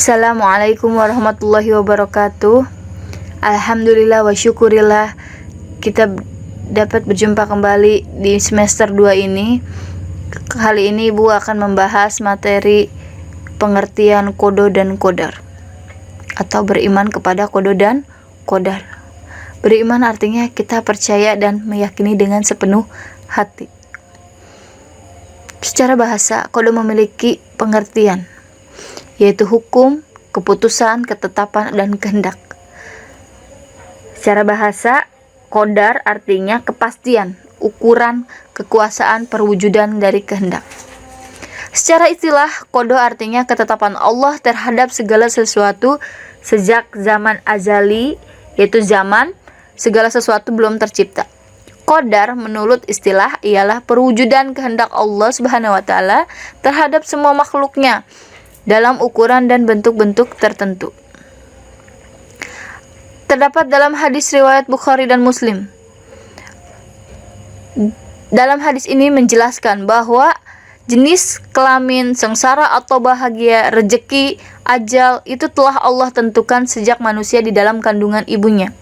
Assalamualaikum warahmatullahi wabarakatuh. Alhamdulillah wa syukurillah, kita dapat berjumpa kembali di semester 2 ini. Kali ini Ibu akan membahas materi pengertian qada dan qadar, atau beriman kepada qada dan qadar. Beriman artinya kita percaya dan meyakini dengan sepenuh hati. Secara bahasa, qada memiliki pengertian, yaitu hukum, keputusan, ketetapan, dan kehendak. Secara bahasa, qadar artinya kepastian, ukuran, kekuasaan, perwujudan dari kehendak. Secara istilah, qada artinya ketetapan Allah terhadap segala sesuatu sejak zaman azali, yaitu zaman segala sesuatu belum tercipta. Qadar menurut istilah ialah perwujudan kehendak Allah Subhanahu wa taala terhadap semua makhluknya dalam ukuran dan bentuk-bentuk tertentu. Terdapat dalam hadis riwayat Bukhari dan Muslim. Dalam hadis ini menjelaskan bahwa jenis kelamin, sengsara atau bahagia, rejeki, ajal itu telah Allah tentukan sejak manusia di dalam kandungan ibunya.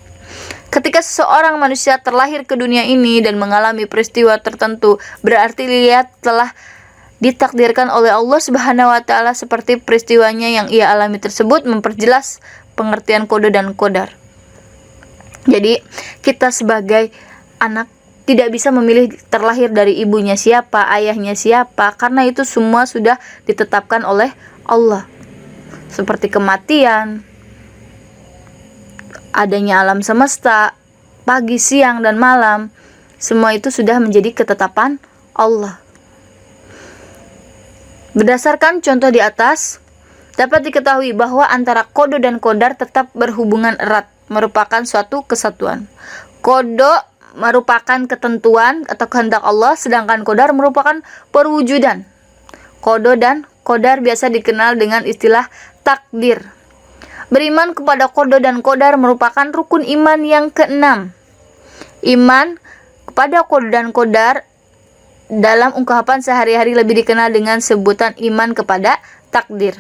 Ketika seseorang manusia terlahir ke dunia ini dan mengalami peristiwa tertentu, berarti dia telah ditakdirkan oleh Allah Subhanahu wa taala seperti peristiwanya yang ia alami tersebut memperjelas pengertian qada dan qadar. Jadi, kita sebagai anak tidak bisa memilih terlahir dari ibunya siapa, ayahnya siapa, karena itu semua sudah ditetapkan oleh Allah. Seperti kematian, adanya alam semesta, pagi, siang, dan malam, semua itu sudah menjadi ketetapan Allah. Berdasarkan contoh di atas, dapat diketahui bahwa antara qada dan qadar tetap berhubungan erat, merupakan suatu kesatuan. Qada merupakan ketentuan atau kehendak Allah, sedangkan qadar merupakan perwujudan. Qada dan qadar biasa dikenal dengan istilah takdir. Beriman kepada qada dan qadar merupakan rukun iman yang keenam. Iman kepada qada dan qadar dalam ungkapan sehari-hari lebih dikenal dengan sebutan iman kepada takdir.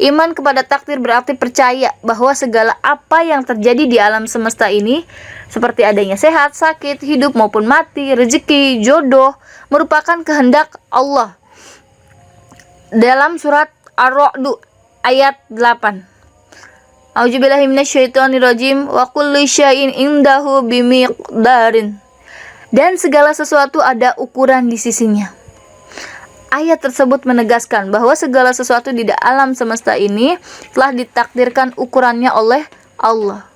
Iman kepada takdir berarti percaya bahwa segala apa yang terjadi di alam semesta ini, seperti adanya sehat, sakit, hidup maupun mati, rezeki, jodoh, merupakan kehendak Allah. Dalam surat Ar-Ra'd ayat 8. A'udzubillahi minasyaitonirrajim wa kullu syai'in indahu bimiqdarin. Dan segala sesuatu ada ukuran di sisinya. Ayat tersebut menegaskan bahwa segala sesuatu di alam semesta ini telah ditakdirkan ukurannya oleh Allah.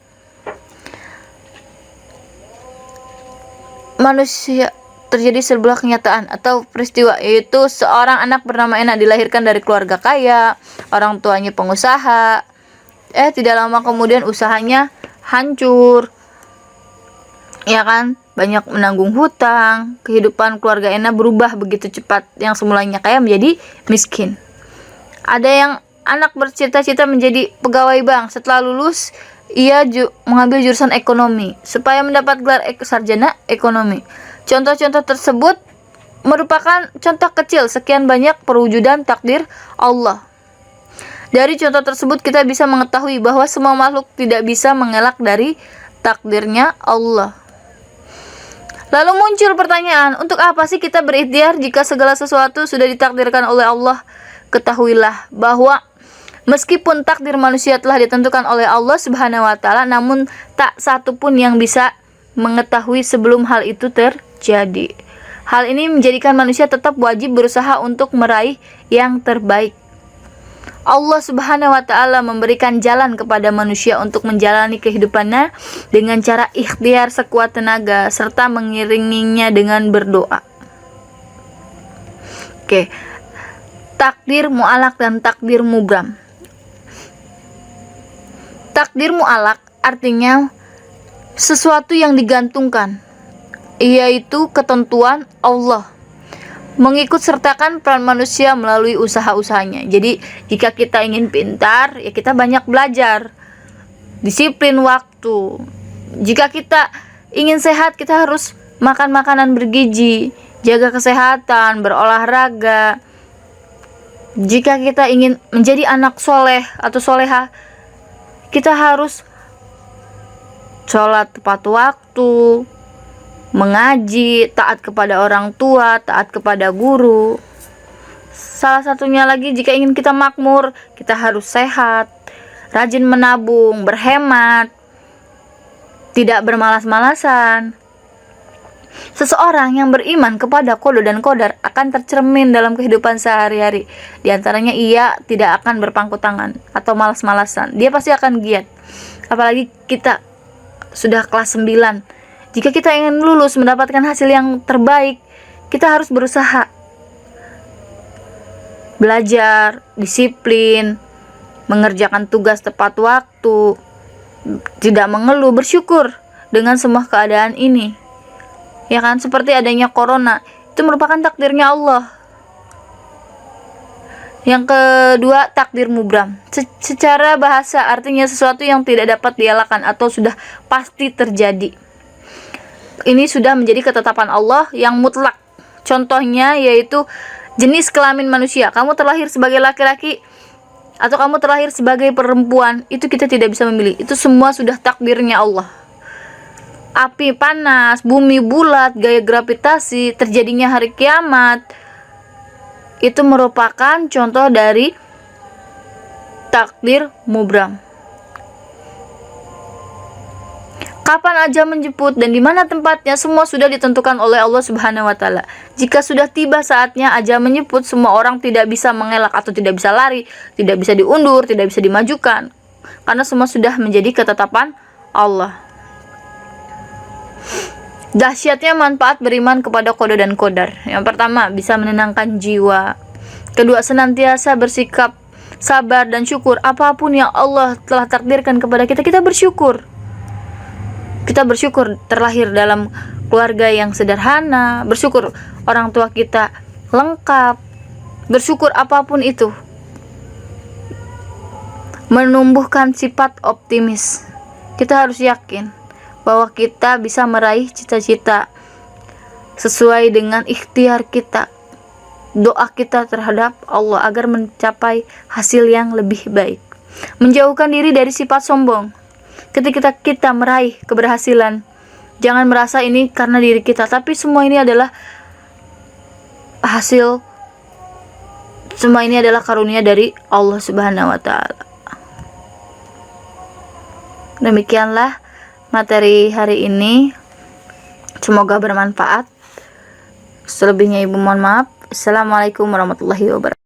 Manusia terjadi sebuah kenyataan atau peristiwa, yaitu seorang anak bernama Ena dilahirkan dari keluarga kaya, orang tuanya pengusaha. Tidak lama kemudian usahanya hancur, ya kan? Banyak menanggung hutang, kehidupan keluarga Ena berubah begitu cepat, yang semulanya kaya menjadi miskin. Ada yang anak bercita-cita menjadi pegawai bank, setelah lulus ia mengambil jurusan ekonomi supaya mendapat gelar sarjana ekonomi. Contoh-contoh tersebut merupakan contoh kecil sekian banyak perwujudan takdir Allah. Dari contoh tersebut kita bisa mengetahui bahwa semua makhluk tidak bisa mengelak dari takdirnya Allah. Lalu muncul pertanyaan, untuk apa sih kita berikhtiar jika segala sesuatu sudah ditakdirkan oleh Allah? Ketahuilah bahwa meskipun takdir manusia telah ditentukan oleh Allah Subhanahu wa taala, namun tak satu pun yang bisa mengetahui sebelum hal itu terjadi. Hal ini menjadikan manusia tetap wajib berusaha untuk meraih yang terbaik. Allah Subhanahu wa taala memberikan jalan kepada manusia untuk menjalani kehidupannya dengan cara ikhtiar sekuat tenaga serta mengiringinya dengan berdoa. Takdir mu'allaq dan takdir mubram. Takdir mu'allaq artinya sesuatu yang digantungkan, yaitu ketentuan Allah, mengikut sertakan peran manusia melalui usaha-usahanya. Jadi jika kita ingin pintar, ya kita banyak belajar, disiplin waktu. Jika kita ingin sehat, kita harus makan makanan bergizi, jaga kesehatan, berolahraga. Jika kita ingin menjadi anak soleh atau soleha, kita harus sholat tepat waktu, mengaji, taat kepada orang tua, taat kepada guru. Salah satunya lagi, jika ingin kita makmur, kita harus sehat, rajin menabung, berhemat, tidak bermalas-malasan. Seseorang yang beriman kepada qada dan qadar akan tercermin dalam kehidupan sehari-hari. Di antaranya ia tidak akan berpangku tangan atau malas-malasan. Dia pasti akan giat. Apalagi kita sudah kelas 9. Jika kita ingin lulus mendapatkan hasil yang terbaik, kita harus berusaha. Belajar, disiplin, mengerjakan tugas tepat waktu, tidak mengeluh, bersyukur dengan semua keadaan ini. Ya kan, seperti adanya corona, itu merupakan takdirnya Allah. Yang kedua, takdir mubram. Secara bahasa artinya sesuatu yang tidak dapat dielakkan atau sudah pasti terjadi. Ini sudah menjadi ketetapan Allah yang mutlak. Contohnya yaitu jenis kelamin manusia. Kamu terlahir sebagai laki-laki atau kamu terlahir sebagai perempuan, itu kita tidak bisa memilih. Itu semua sudah takdirnya Allah. Api panas, bumi bulat, gaya gravitasi, terjadinya hari kiamat, itu merupakan contoh dari takdir mubram. Kapan ajal menjemput dan di mana tempatnya, semua sudah ditentukan oleh Allah Subhanahu wa taala. Jika sudah tiba saatnya ajal menjemput, semua orang tidak bisa mengelak atau tidak bisa lari, tidak bisa diundur, tidak bisa dimajukan, karena semua sudah menjadi ketetapan Allah. Dahsyatnya manfaat beriman kepada qada dan qadar. Yang pertama, bisa menenangkan jiwa. Kedua, senantiasa bersikap sabar dan syukur. Apapun yang Allah telah takdirkan kepada kita, kita bersyukur. Kita bersyukur terlahir dalam keluarga yang sederhana, bersyukur orang tua kita lengkap, bersyukur apapun itu. Menumbuhkan sifat optimis. Kita harus yakin bahwa kita bisa meraih cita-cita sesuai dengan ikhtiar kita, doa kita terhadap Allah agar mencapai hasil yang lebih baik. Menjauhkan diri dari sifat sombong. Ketika kita meraih keberhasilan, jangan merasa ini karena diri kita, tapi semua ini adalah hasil, semua ini adalah karunia dari Allah Subhanahu wa taala. Demikianlah materi hari ini, semoga bermanfaat. Selebihnya ibu mohon maaf. Assalamualaikum warahmatullahi wabarakatuh.